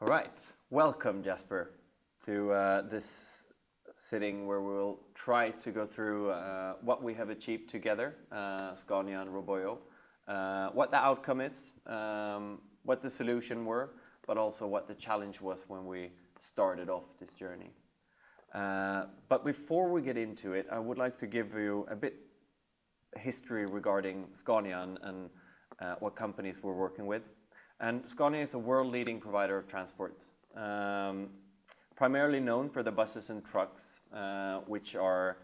All right, welcome Jesper to this sitting where we'll try to go through what we have achieved together, Scania and ROBOYO, what the outcome is, what the solution were, but also what the challenge was when we started off this journey. But before we get into it, I would like to give you a bit history regarding Scania and what companies we're working with. And Scania is a world-leading provider of transports, primarily known for the buses and trucks, which have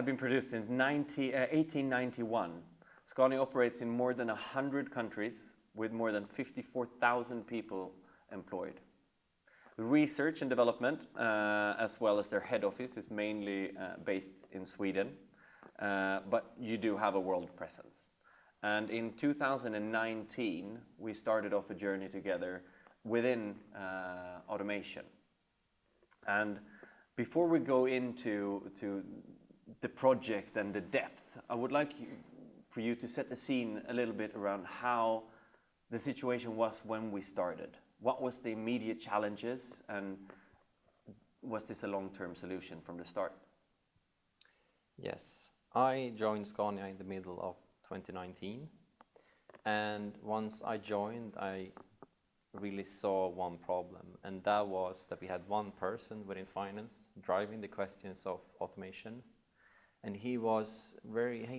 been produced since 1891. Scania operates in more than 100 countries with more than 54,000 people employed. Research and development, as well as their head office, is mainly based in Sweden, but you do have a world presence. And in 2019, we started off a journey together within automation. And before we go into the project and the depth, I would like for you to set the scene a little bit around how the situation was when we started. What was the immediate challenges, and was this a long-term solution from the start? Yes, I joined Scania in the middle of 2019, and once I joined, I really saw one problem, and that was that we had one person within finance driving the questions of automation, and he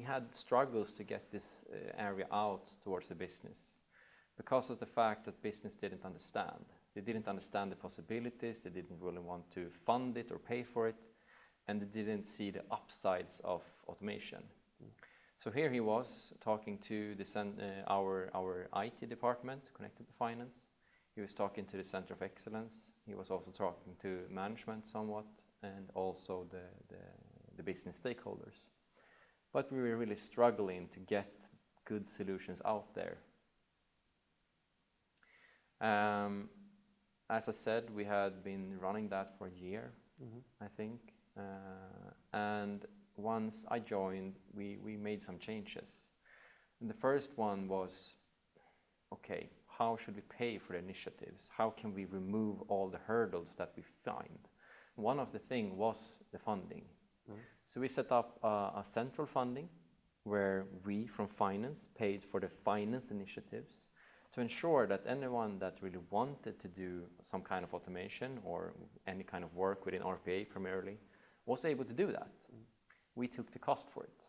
had struggles to get this area out towards the business because of the fact that business didn't understand. They didn't understand the possibilities, they didn't really want to fund it or pay for it, and they didn't see the upsides of automation. So here he was talking to our IT department connected to finance. He was talking to the Center of Excellence. He was also talking to management somewhat, and also the business stakeholders. But we were really struggling to get good solutions out there. As I said, we had been running that for a year, I think. And once I joined, we made some changes. And the first one was, okay, how should we pay for the initiatives? How can we remove all the hurdles that we find? One of the things was the funding. So we set up a central funding where we from finance paid for the finance initiatives to ensure that anyone that really wanted to do some kind of automation or any kind of work within RPA primarily was able to do that. We took the cost for it.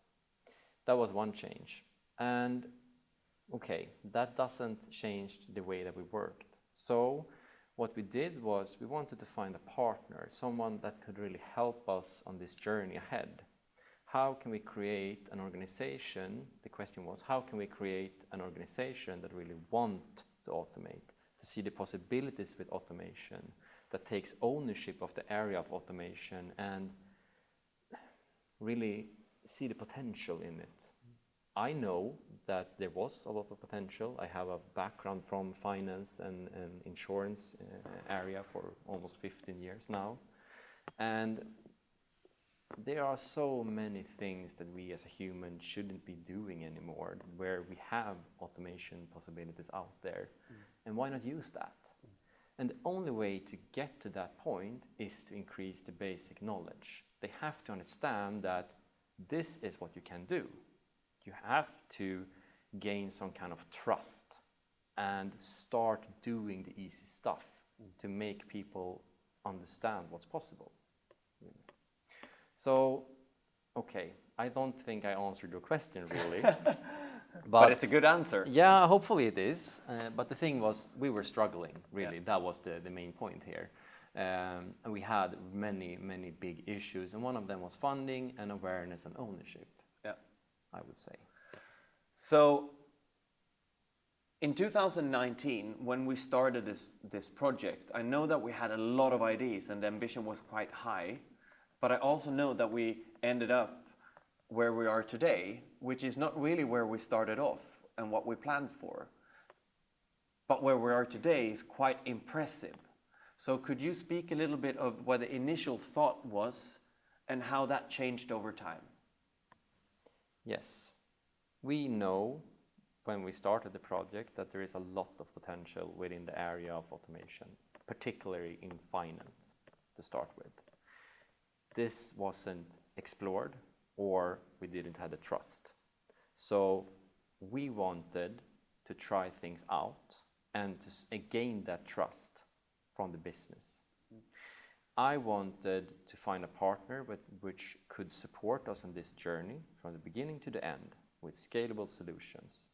That was one change. And okay, that doesn't change the way that we worked. So what we did was we wanted to find a partner, someone that could really help us on this journey ahead. How can we create an organization? The question was, how can we create an organization that really want to automate, to see the possibilities with automation, that takes ownership of the area of automation and really see the potential in it. I know that there was a lot of potential. I have a background from finance and insurance area for almost 15 years now. And there are so many things that we as a human shouldn't be doing anymore, where we have automation possibilities out there. And why not use that? And the only way to get to that point is to increase the basic knowledge. They have to understand that this is what you can do. You have to gain some kind of trust and start doing the easy stuff to make people understand what's possible. So, okay, I don't think I answered your question really. But it's a good answer. Yeah, hopefully it is. But the thing was, we were struggling, really. Yeah. That was the main point here. And we had many, many big issues. And one of them was funding and awareness and ownership, yeah, I would say. So, in 2019, when we started this project, I know that we had a lot of ideas and the ambition was quite high. But I also know that we ended up where we are today, which is not really where we started off and what we planned for. But where we are today is quite impressive. So could you speak a little bit of what the initial thought was and how that changed over time? Yes. We know when we started the project that there is a lot of potential within the area of automation, particularly in finance to start with. This wasn't explored, or we didn't have the trust. So we wanted to try things out and to gain that trust from the business. I wanted to find a partner which could support us on this journey from the beginning to the end with scalable solutions.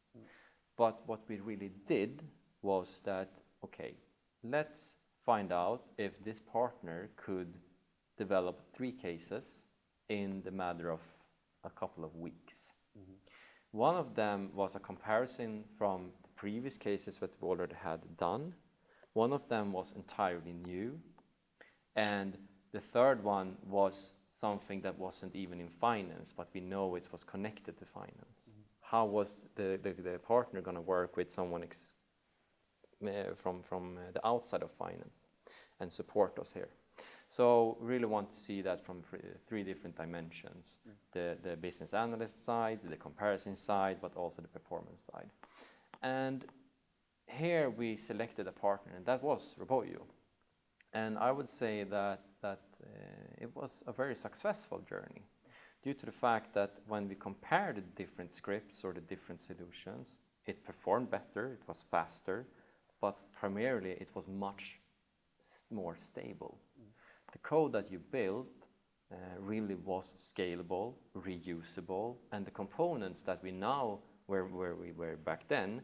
But what we really did was that, okay, let's find out if this partner could develop 3 cases in the matter of a couple of weeks. One of them was a comparison from the previous cases that we already had done. One of them was entirely new. And the third one was something that wasn't even in finance, but we know it was connected to finance. How was the partner going to work with someone from the outside of finance and support us here? So really want to see that from 3 different dimensions. The business analyst side, the comparison side, but also the performance side. And here we selected a partner, and that was ROBOYO. And I would say that it was a very successful journey due to the fact that when we compared the different scripts or the different solutions, it performed better, it was faster, but primarily it was much more stable. The code that you built really was scalable, reusable, and the components that we now, where we were back then,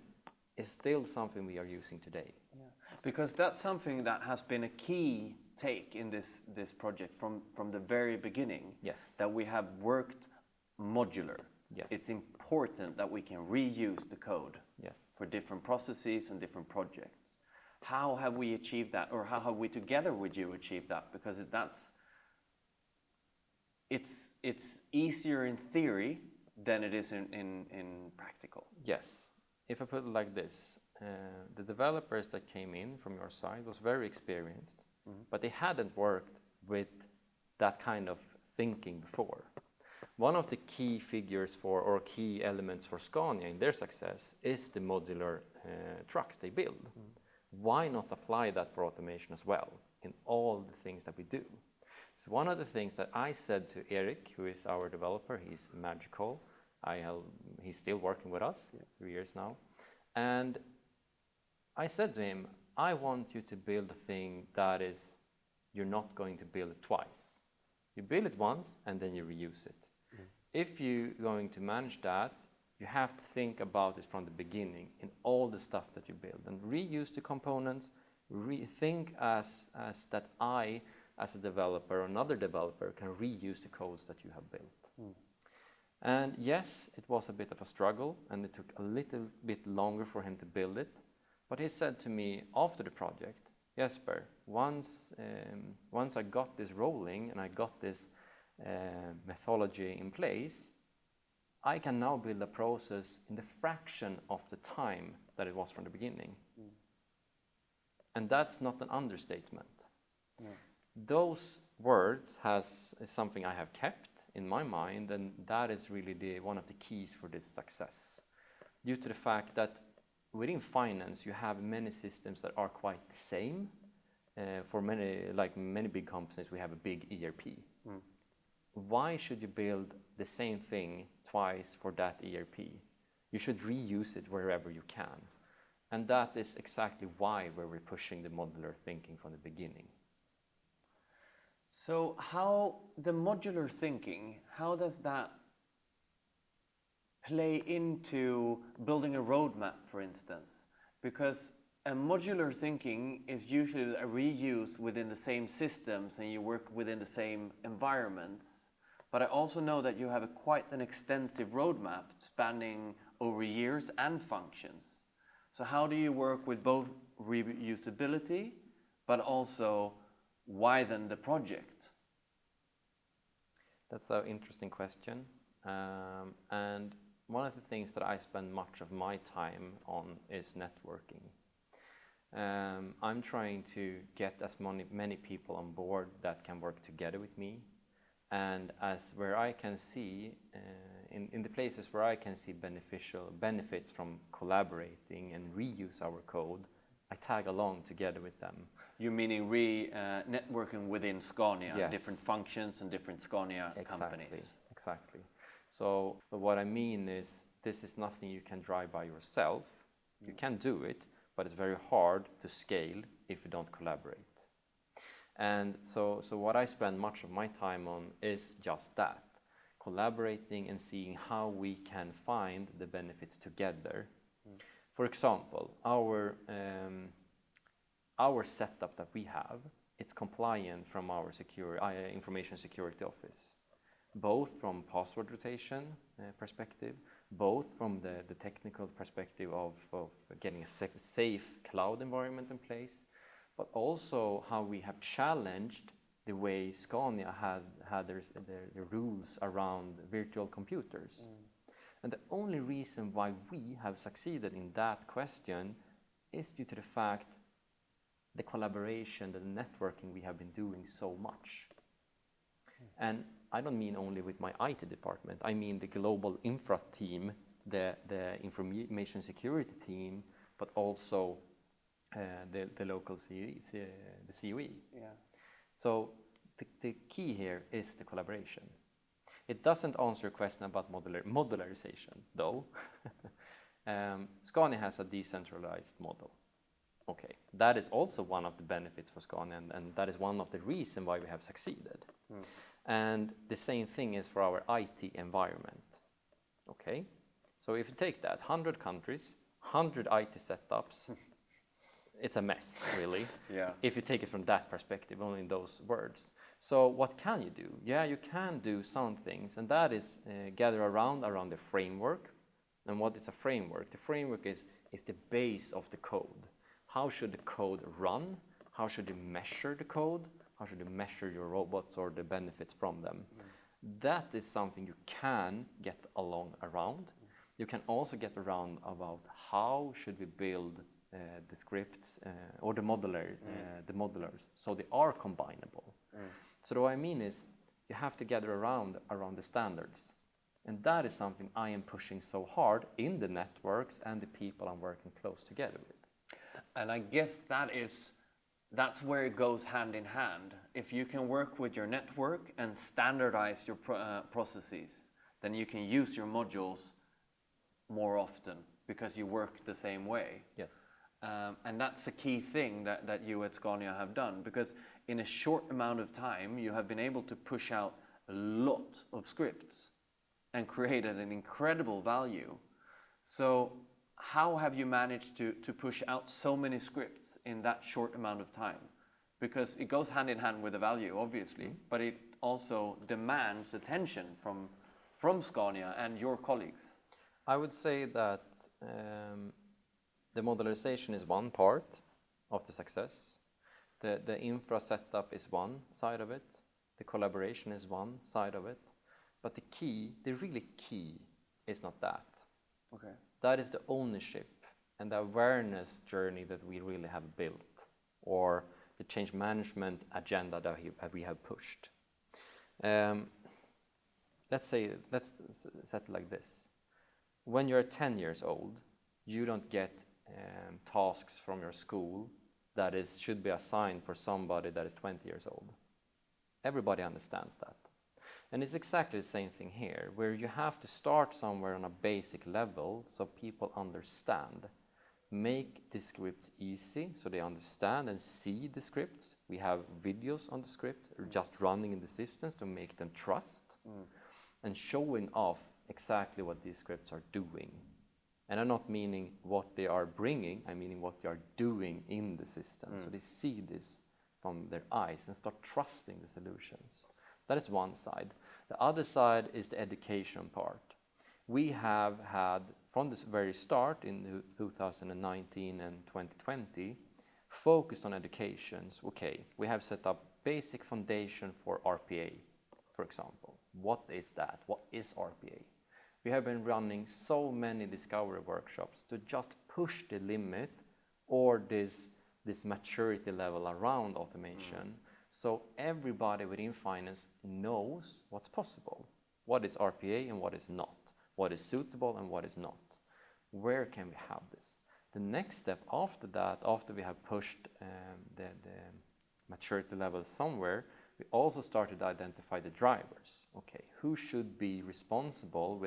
is still something we are using today. Yeah. Because that's something that has been a key take in this project from the very beginning. Yes. That we have worked modular. Yes. It's important that we can reuse the code. Yes. For different processes and different projects. How have we achieved that, or how have we together with you achieved that? Because it's easier in theory than it is in practical. Yes. If I put it like this, the developers that came in from your side was very experienced, but they hadn't worked with that kind of thinking before. One of the key figures or key elements for Scania in their success is the modular trucks they build. Why not apply that for automation as well in all the things that we do? So one of the things that I said to Eric, who is our developer, he's magical. He's still working with us, 3 years now. And I said to him, I want you to build a thing that is, you're not going to build it twice. You build it once and then you reuse it. If you're going to manage that, you have to think about it from the beginning in all the stuff that you build and reuse the components, think as that I, as a developer or another developer, can reuse the codes that you have built. And yes, it was a bit of a struggle and it took a little bit longer for him to build it. But he said to me after the project, Jesper, once I got this rolling and I got this methodology in place, I can now build a process in the fraction of the time that it was from the beginning. And that's not an understatement. No. Those words is something I have kept in my mind, and that is really one of the keys for this success. Due to the fact that within finance you have many systems that are quite the same. For many big companies, we have a big ERP. Why should you build the same thing twice for that ERP? You should reuse it wherever you can. And that is exactly why we're pushing the modular thinking from the beginning. So how the modular thinking, how does that play into building a roadmap, for instance? Because a modular thinking is usually a reuse within the same systems and you work within the same environments. But I also know that you have quite an extensive roadmap spanning over years and functions. So how do you work with both reusability, but also widen the project? That's an interesting question. And one of the things that I spend much of my time on is networking. I'm trying to get as many people on board that can work together with me. And as where I can see in the places where I can see beneficial benefits from collaborating and reuse our code, I tag along together with them. You're meaning networking within Scania, Yes. different functions and different Scania companies. Exactly. So what I mean is, this is nothing you can drive by yourself. You can do it, but it's very hard to scale if you don't collaborate. And so what I spend much of my time on is just that, collaborating and seeing how we can find the benefits together. For example, our setup that we have, it's compliant from our information security office, both from password rotation perspective, both from the technical perspective of getting a safe cloud environment in place, but also how we have challenged the way Scania had their rules around virtual computers. And the only reason why we have succeeded in that question is due to the fact the collaboration, the networking we have been doing so much. And I don't mean only with my IT department, I mean the global infra team, the information security team, but also the local COE, the COE. Yeah. So the key here is the collaboration. It doesn't answer a question about modularization, though. Scania has a decentralized model. Okay, that is also one of the benefits for Scania, and that is one of the reasons why we have succeeded. And the same thing is for our IT environment. Okay, so if you take that, 100 countries, 100 IT setups, it's a mess, really. Yeah. If you take it from that perspective, only in those words. So what can you do? Yeah, you can do some things, and that is gather around the framework. And what is a framework? The framework is the base of the code. How should the code run? How should you measure the code? How should you measure your robots or the benefits from them? That is something you can get along around. You can also get around about how should we build the scripts or the modulars, so they are combinable. So what I mean is, you have to gather around the standards, and that is something I am pushing so hard in the networks and the people I'm working close together with. And I guess that's where it goes hand in hand. If you can work with your network and standardize your processes, then you can use your modules more often because you work the same way. Yes. And that's a key thing that you at Scania have done, because in a short amount of time you have been able to push out a lot of scripts and created an incredible value. So how have you managed to push out so many scripts in that short amount of time? Because it goes hand in hand with the value, obviously, but it also demands attention from Scania and your colleagues. I would say that the modularization is one part of the success. The infra setup is one side of it. The collaboration is one side of it. But the really key is not that. Okay. That is the ownership and the awareness journey that we really have built, or the change management agenda that we have pushed. Let's set it like this. When you're 10 years old, you don't get tasks from your school that should be assigned for somebody that is 20 years old. Everybody understands that. And it's exactly the same thing here, where you have to start somewhere on a basic level so people understand. Make the scripts easy so they understand and see the scripts. We have videos on the scripts just running in the systems to make them trust, and showing off exactly what these scripts are doing. And I'm not meaning what they are bringing, I'm meaning what they are doing in the system. So they see this from their eyes and start trusting the solutions. That is one side. The other side is the education part. We have had, from the very start in 2019 and 2020, focused on educations. Okay, we have set up basic foundation for RPA, for example. What is that? What is RPA? We have been running so many discovery workshops to just push the limit or this maturity level around automation. So everybody within finance knows what's possible, what is RPA and what is not. what is suitable and what is not. Where can we have this? The next step after that, after we have pushed the maturity level somewhere, we also started to identify the drivers. Okay, who should be responsible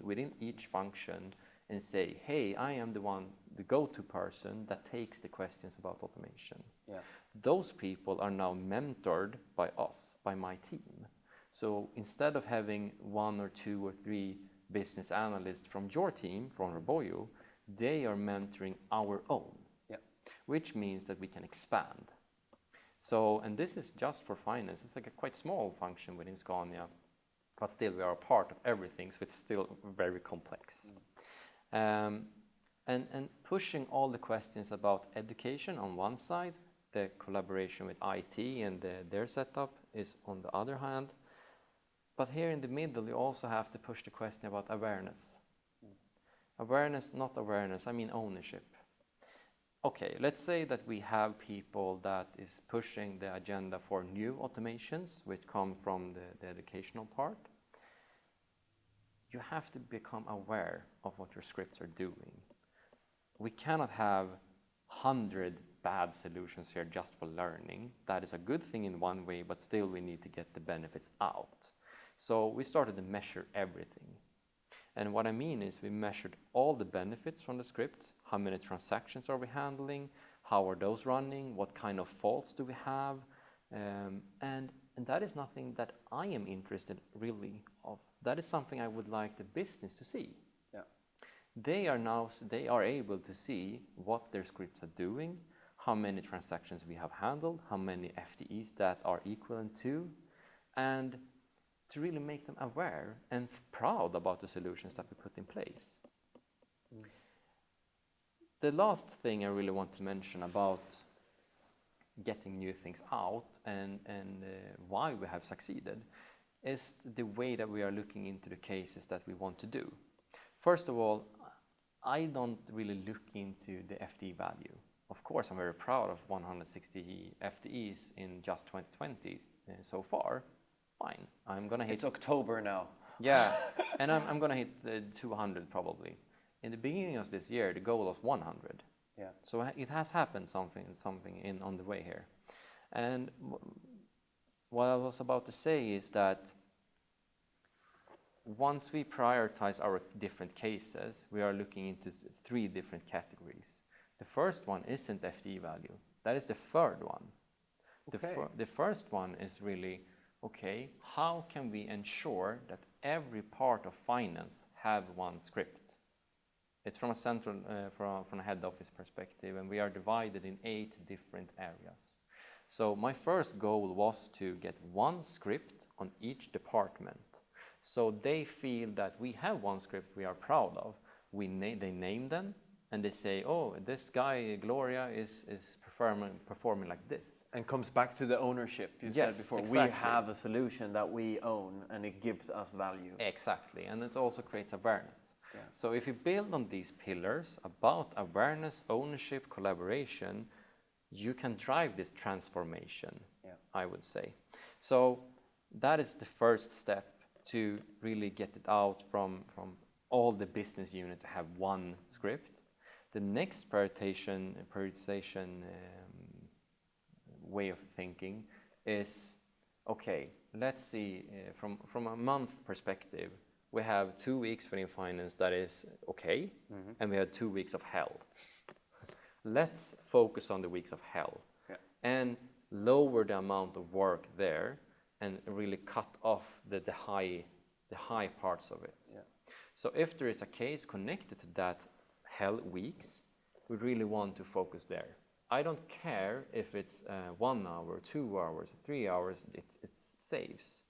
within each function and say, hey, I am the go-to person that takes the questions about automation. Yeah. Those people are now mentored by us, by my team. So instead of having 1 or 2 or 3 business analysts from your team, from ROBOYO, they are mentoring our own, which means that we can expand. So, and this is just for finance. It's like a quite small function within Scania, but still we are a part of everything, so it's still very complex. And pushing all the questions about education on one side, the collaboration with IT and their setup is on the other hand. But here in the middle, you also have to push the question about awareness. Awareness, not awareness, I mean ownership. Okay, let's say that we have people that is pushing the agenda for new automations, which come from the educational part. You have to become aware of what your scripts are doing. We cannot have 100 bad solutions here just for learning. That is a good thing in one way, but still we need to get the benefits out. So we started to measure everything. And what I mean is we measured all the benefits from the script. How many transactions are we handling? How are those running? What kind of faults do we have? And that is nothing that I am interested really of. That is something I would like the business to see. Yeah. They are able to see what their scripts are doing, how many transactions we have handled, how many FTEs that are equivalent to, and to really make them aware and proud about the solutions that we put in place. The last thing I really want to mention about getting new things out and why we have succeeded is the way that we are looking into the cases that we want to do. First of all, I don't really look into the FTE value. Of course, I'm very proud of 160 FTEs in just 2020 so far. Fine, I'm gonna hit. It's October now. Yeah, and I'm gonna hit 200 probably. In the beginning of this year, the goal was 100. Yeah. So it has happened something on the way here. And what I was about to say is that once we prioritize our different cases, we are looking into 3 different categories. The first one isn't FTE value. That is the third one. Okay. The first one is really, okay, how can we ensure that every part of finance have one script? It's from a central, from a head office perspective, and we are divided in 8 different areas. So my first goal was to get one script on each department. So they feel that we have one script we are proud of. They name them, and they say, oh, this guy, Gloria, is performing like this. And comes back to the ownership you said before. Exactly. We have a solution that we own and it gives us value. Exactly, and it also creates awareness. Yeah. So if you build on these pillars about awareness, ownership, collaboration, you can drive this transformation, I would say. So that is the first step to really get it out from all the business unit to have one script. The next prioritization way of thinking is, okay, let's see, from a month perspective, we have 2 weeks within finance that is okay, and we have 2 weeks of hell. Let's focus on the weeks of hell and lower the amount of work there and really cut off the high parts of it. Yeah. So if there is a case connected to that hell weeks, we really want to focus there. I don't care if it's 1 hour, 2 hours, 3 hours, it saves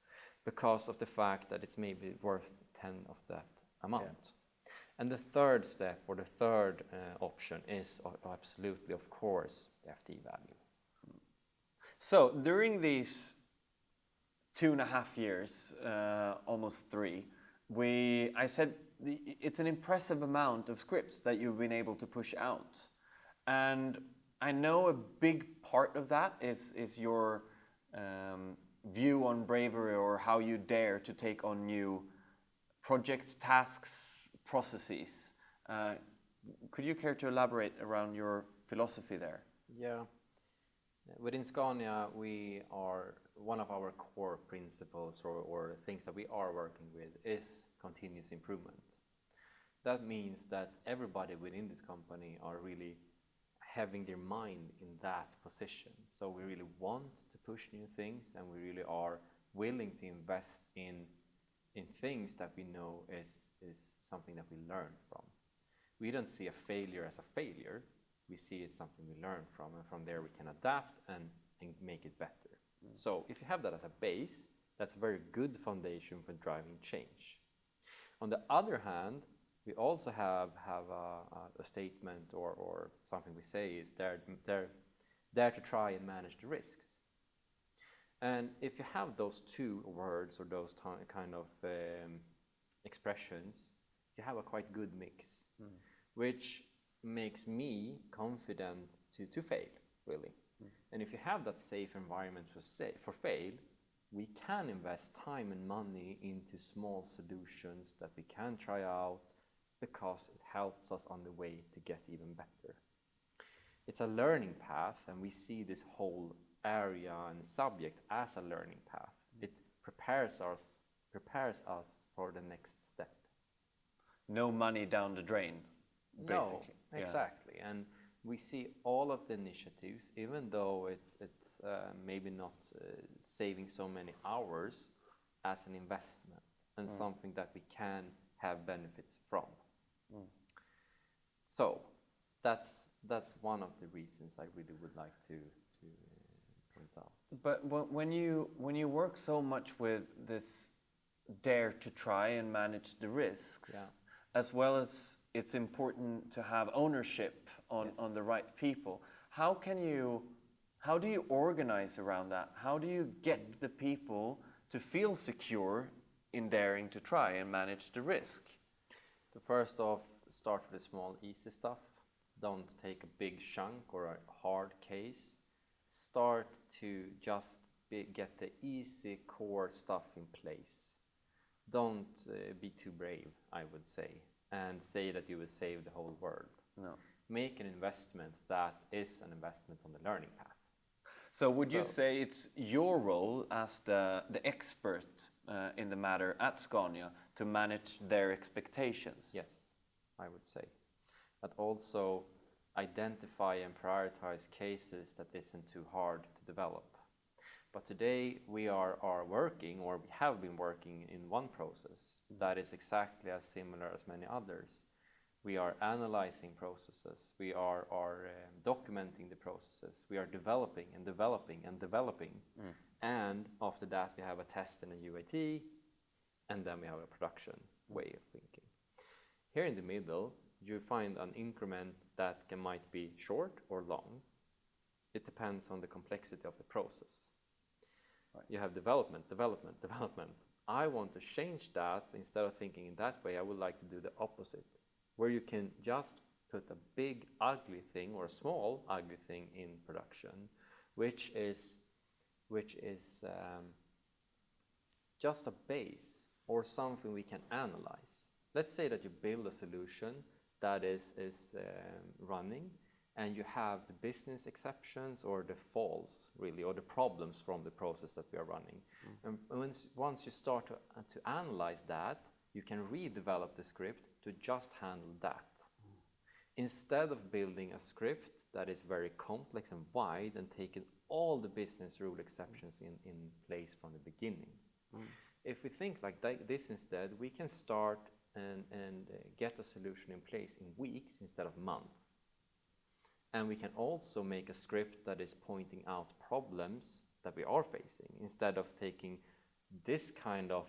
because of the fact that it's maybe worth 10 of that amount. Yeah. And the third step or the third option is absolutely, of course, the FTE value. So during these 2.5 years, almost 3, I said it's an impressive amount of scripts that you've been able to push out. And I know a big part of that is your view on bravery or how you dare to take on new projects, tasks, processes. Could you care to elaborate around your philosophy there? Yeah. Within Scania, we are one of our core principles or things that we are working with is continuous improvement. That means that everybody within this company are really having their mind in that position. So we really want to push new things, and we really are willing to invest in things that we know is something that we learn from. We don't see a failure as a failure. We see it something we learn from, and from there we can adapt and make it better. So if you have that as a base, that's a very good foundation for driving change. On the other hand, we also have a statement or something we say is dare to try and manage the risks. And if you have those two words or those kind of expressions, you have a quite good mix, which makes me confident to fail, really. And if you have that safe environment for fail, we can invest time and money into small solutions that we can try out because it helps us on the way to get even better. It's a learning path, and we see this whole area and subject as a learning path. It prepares us for the next step. No money down the drain, basically. No, exactly. Yeah. And we see all of the initiatives, even though it's maybe not saving so many hours, as an investment and something that we can have benefits from. So that's one of the reasons I really would like to point out. But when you work so much with this dare to try and manage the risks, yeah. as well as it's important to have ownership on the right people, how do you organize around that? How do you get the people to feel secure in daring to try and manage the risk? To first off, start with the small, easy stuff. Don't take a big chunk or a hard case. Start to just get the easy core stuff in place. Don't be too brave, I would say, and say that you will save the whole world. No. Make an investment that is an investment on the learning path. So would you say it's your role as the expert in the matter at Scania to manage their expectations? Yes, I would say. But also identify and prioritize cases that isn't too hard to develop. But today we are working, or we have been working, in one process that is exactly as similar as many others. We are analyzing processes, we are documenting the processes, we are developing and developing and developing. And after that we have a test and a UAT, and then we have a production way of thinking. Here in the middle, you find an increment that might be short or long. It depends on the complexity of the process. Right. You have development. I want to change that. Instead of thinking in that way, I would like to do the opposite, where you can just put a big ugly thing or a small ugly thing in production, which is just a base or something we can analyze. Let's say that you build a solution that is running, and you have the business exceptions or the faults, really, or the problems from the process that we are running. And once you start to analyze that, you can redevelop the script to just handle that. Instead of building a script that is very complex and wide and taking all the business rule exceptions in place from the beginning. If we think like this instead, we can start and get a solution in place in weeks instead of months. And we can also make a script that is pointing out problems that we are facing, instead of taking this kind of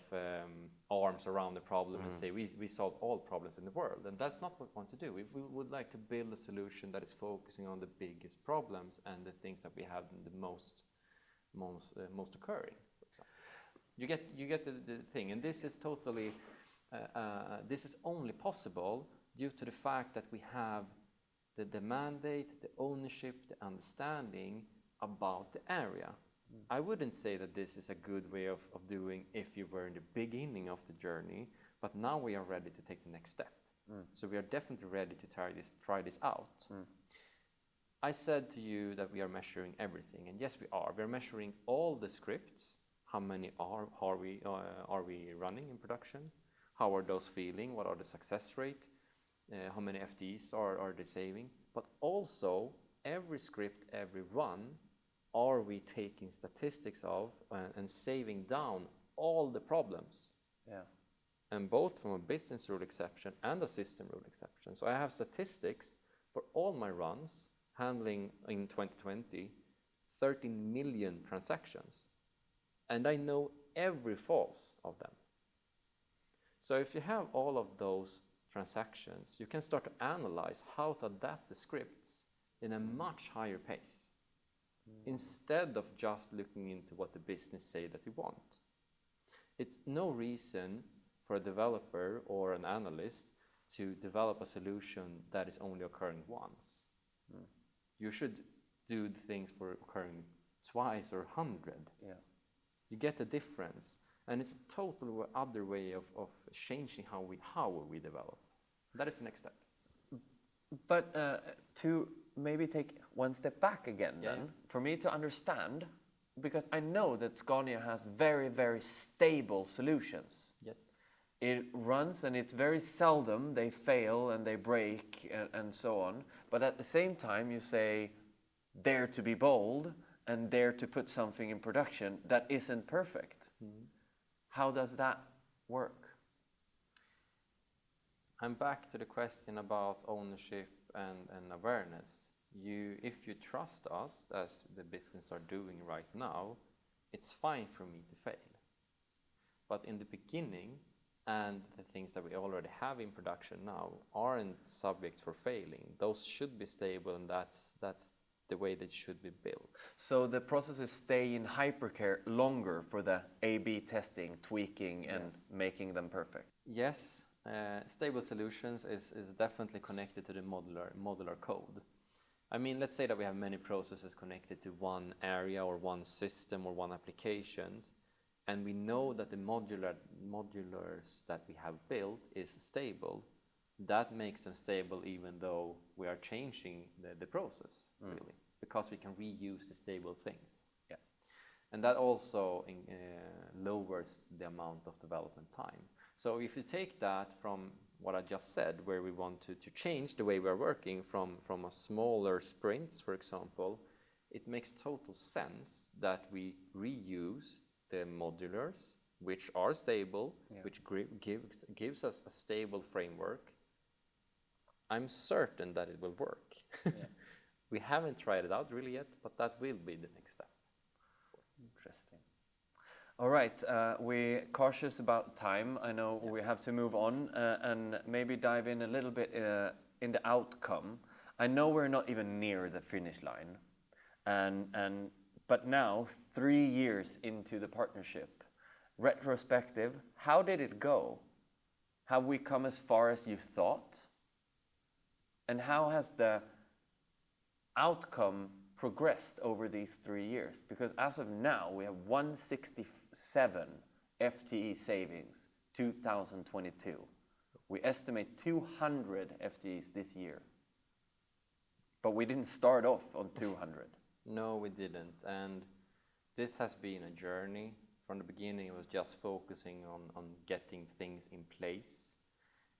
arms around the problem and say we solve all problems in the world. And that's not what we want to do. We would like to build a solution that is focusing on the biggest problems and the things that we have the most occurring. You get the thing, and this is totally this is only possible due to the fact that we have the mandate, the ownership, the understanding about the area. I wouldn't say that this is a good way of doing if you were in the beginning of the journey, but now we are ready to take the next step. So we are definitely ready to try this out. I said to you that we are measuring everything, and yes, we are. We are measuring all the scripts. How many are we running in production? How are those feeling? What are the success rate? How many FTEs are they saving? But also, every script, every run, are we taking statistics of and saving down all the problems? Yeah. And both from a business rule exception and a system rule exception. So I have statistics for all my runs handling in 2020 13 million transactions. And I know every false of them. So if you have all of those transactions, you can start to analyze how to adapt the scripts in a much higher pace, instead of just looking into what the business say that we want. It's no reason for a developer or an analyst to develop a solution that is only occurring once. You should do the things for occurring twice or 100. Yeah. You get a difference, and it's a totally other way of changing how we develop. That is the next step. But to maybe take one step back again, Yeah, then, yeah. for me to understand, because I know that Scania has very, very stable solutions. Yes. It runs, and it's very seldom they fail and they break and so on. But at the same time, you say, dare to be bold and dare to put something in production that isn't perfect. How does that work? I'm back to the question about ownership and awareness. If you trust us, as the business are doing right now, it's fine for me to fail. But in the beginning, and the things that we already have in production now aren't subject for failing. Those should be stable, and that's the way they should be built. So the processes stay in hypercare longer for the A/B testing, tweaking, and making them perfect. Yes, stable solutions is definitely connected to the modular code. I mean, let's say that we have many processes connected to one area or one system or one applications, and we know that the modulars that we have built is stable. That makes them stable even though we are changing the process, really, because we can reuse the stable things. Yeah. And that also lowers the amount of development time. So if you take that from what I just said, where we want to change the way we are working from a smaller sprints, for example, it makes total sense that we reuse the modulars, which are stable, which gives us a stable framework. I'm certain that it will work. We haven't tried it out really yet, but that will be the next step. Interesting. All right, we're cautious about time. I know we have to move on and maybe dive in a little bit in the outcome. I know we're not even near the finish line, but now, 3 years into the partnership, retrospective, how did it go? Have we come as far as you thought? And how has the outcome progressed over these 3 years? Because as of now, we have 167 FTE savings, 2022. We estimate 200 FTEs this year. But we didn't start off on 200. No, we didn't. And this has been a journey. From the beginning, it was just focusing on getting things in place.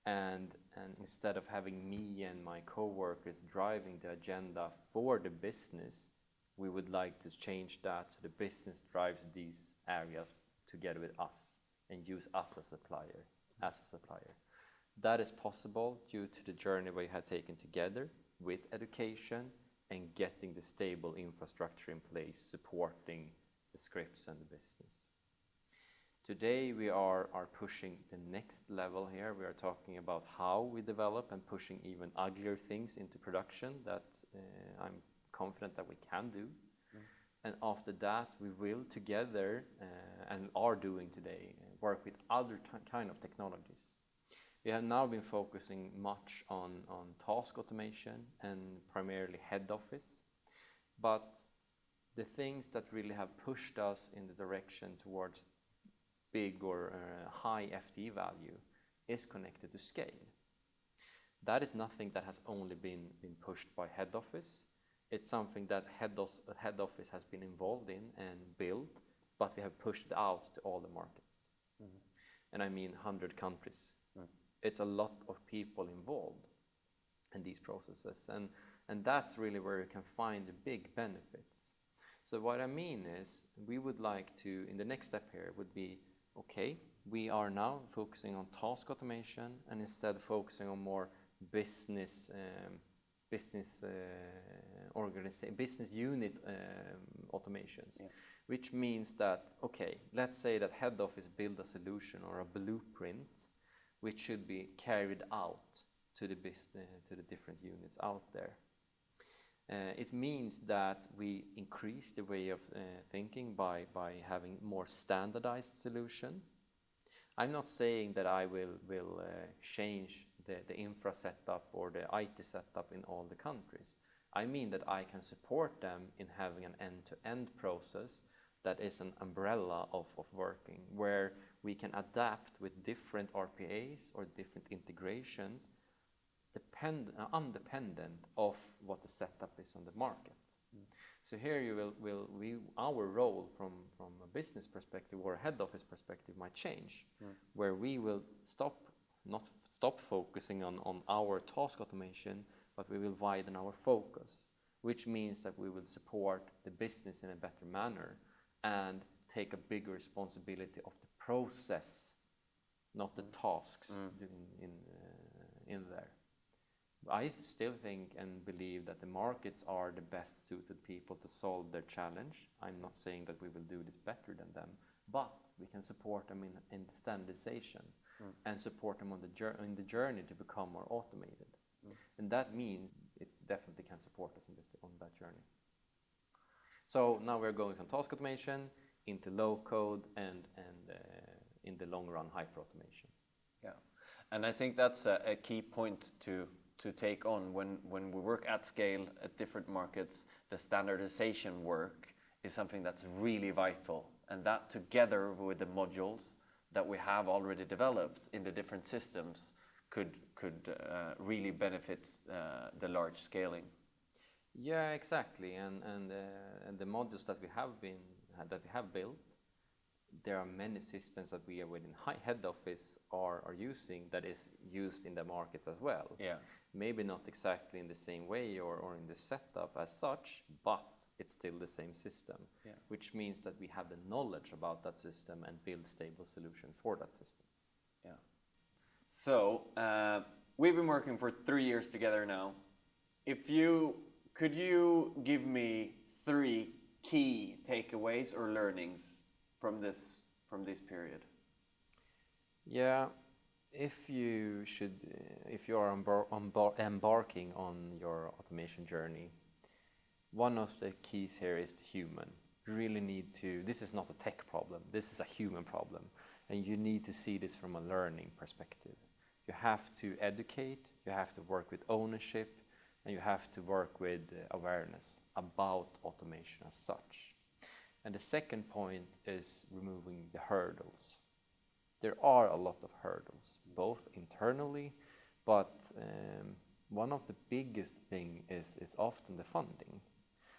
And instead of having me and my co-workers driving the agenda for the business, we would like to change that so the business drives these areas together with us and use us as a supplier. That is possible due to the journey we have taken together with education and getting the stable infrastructure in place, supporting the scripts and the business. Today we are pushing the next level here. We are talking about how we develop and pushing even uglier things into production that I'm confident that we can do. And after that, we will together, and are doing today, work with other kind of technologies. We have now been focusing much on task automation and primarily head office. But the things that really have pushed us in the direction towards big or high FTE value is connected to scale. That is nothing that has only been pushed by head office. It's something that head office has been involved in and built, but we have pushed it out to all the markets. And I mean 100 countries. It's a lot of people involved in these processes, and that's really where you can find the big benefits. So what I mean is, we would like to, in the next step here would be, okay, we are now focusing on task automation and instead focusing on more business unit automations, which means that, okay, let's say that head office build a solution or a blueprint which should be carried out to the different units out there. It means that we increase the way of thinking by having more standardized solution. I'm not saying that I will change the infra setup or the IT setup in all the countries. I mean that I can support them in having an end-to-end process that is an umbrella of working, where we can adapt with different RPAs or different integrations undependent of what the setup is on the market. So here our role from a business perspective or a head office perspective might change, where we will not stop focusing on our task automation, but we will widen our focus, which means that we will support the business in a better manner and take a bigger responsibility of the process, not the tasks in there. I still think and believe that the markets are the best suited people to solve their challenge. I'm not saying that we will do this better than them, but we can support them in the standardization and support them in the journey to become more automated. And that means it definitely can support us on that journey. So now we're going from task automation into low code and in the long run hyperautomation. Yeah, and I think that's a key point to take on when we work at scale at different markets. The standardization work is something that's really vital, and that together with the modules that we have already developed in the different systems could really benefit the large scaling. Yeah, exactly, and the modules that we have built, there are many systems that we are within head office are using that is used in the market as well. Yeah. Maybe not exactly in the same way or in the setup as such, but it's still the same system, which means that we have the knowledge about that system and build stable solution for that system. Yeah. So we've been working for 3 years together now. Could you give me 3 key takeaways or learnings from this period? Yeah, if you are embarking on your automation journey, one of the keys here is the human. You really need to, this is not a tech problem, this is a human problem, and you need to see this from a learning perspective. You have to educate, you have to work with ownership, and you have to work with awareness about automation as such. And the second point is removing the hurdles. There are a lot of hurdles, both internally, but one of the biggest thing is often the funding.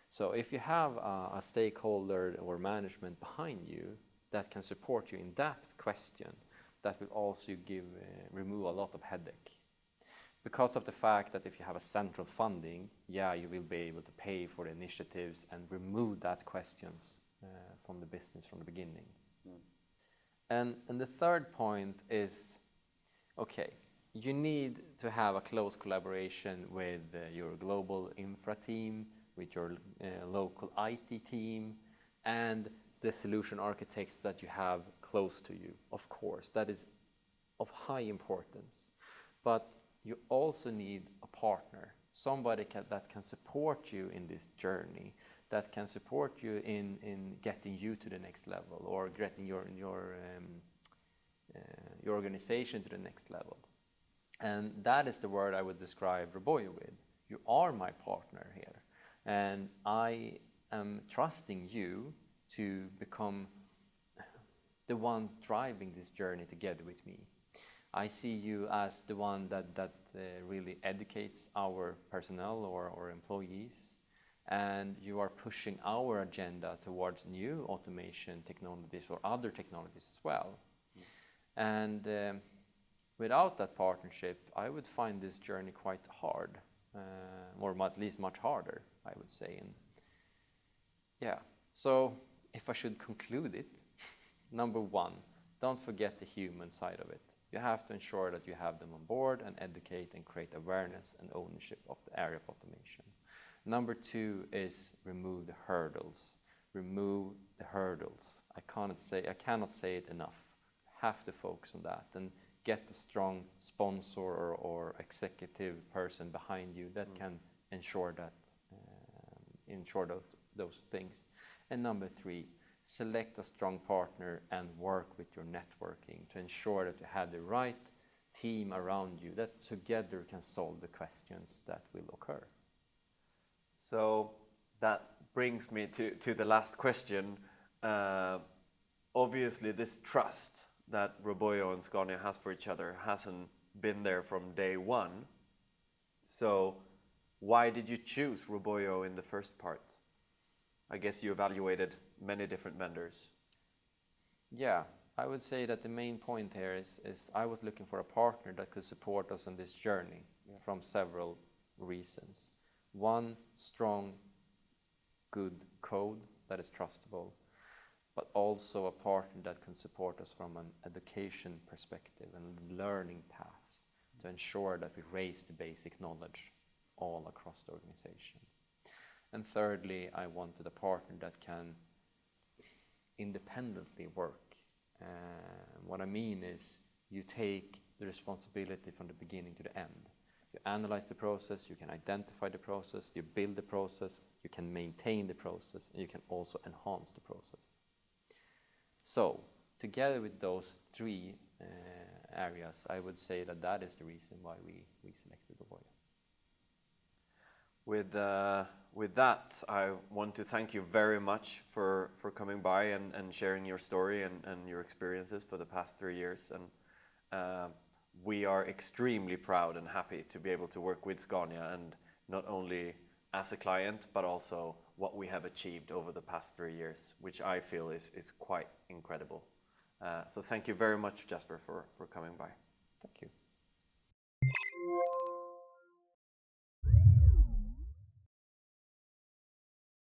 So if you have a stakeholder or management behind you that can support you in that question, that will also remove a lot of headache. Because of the fact that if you have a central funding, you will be able to pay for the initiatives and remove that questions from the business from the beginning. And the third point is, okay, you need to have a close collaboration with your global infra team, with your local IT team, and the solution architects that you have close to you. Of course, that is of high importance. But you also need a partner, somebody that can support you in this journey, that can support you in getting you to the next level or getting your organization to the next level. And that is the word I would describe ROBOYO with. You are my partner here, and I am trusting you to become the one driving this journey together with me. I see you as the one that really educates our personnel or employees, and you are pushing our agenda towards new automation technologies or other technologies as well. And without that partnership, I would find this journey quite hard, or at least much harder, I would say. And yeah, so if I should conclude it, number one, don't forget the human side of it. You have to ensure that you have them on board and educate and create awareness and ownership of the area of automation. Number two is remove the hurdles. Remove the hurdles. I cannot say it enough. Have to focus on that and get a strong sponsor or executive person behind you that can ensure those things. And number three, select a strong partner and work with your networking to ensure that you have the right team around you that together can solve the questions that will occur. So that brings me to the last question. Obviously, this trust that ROBOYO and Scania has for each other hasn't been there from day one. So why did you choose ROBOYO in the first part? I guess you evaluated many different vendors. Yeah, I would say that the main point here is I was looking for a partner that could support us on this journey from several reasons. One, strong, good code that is trustable, but also a partner that can support us from an education perspective and learning path to ensure that we raise the basic knowledge all across the organization. And thirdly, I wanted a partner that can independently work. What I mean is you take the responsibility from the beginning to the end. You analyze the process, you can identify the process, you build the process, you can maintain the process, and you can also enhance the process. So, together with those three areas, I would say that is the reason why we selected ROBOYO. With that, I want to thank you very much for coming by and sharing your story and your experiences for the past 3 years. And we are extremely proud and happy to be able to work with Scania, and not only as a client, but also what we have achieved over the past 3 years, which I feel is quite incredible. So thank you very much, Jesper, for coming by. Thank you.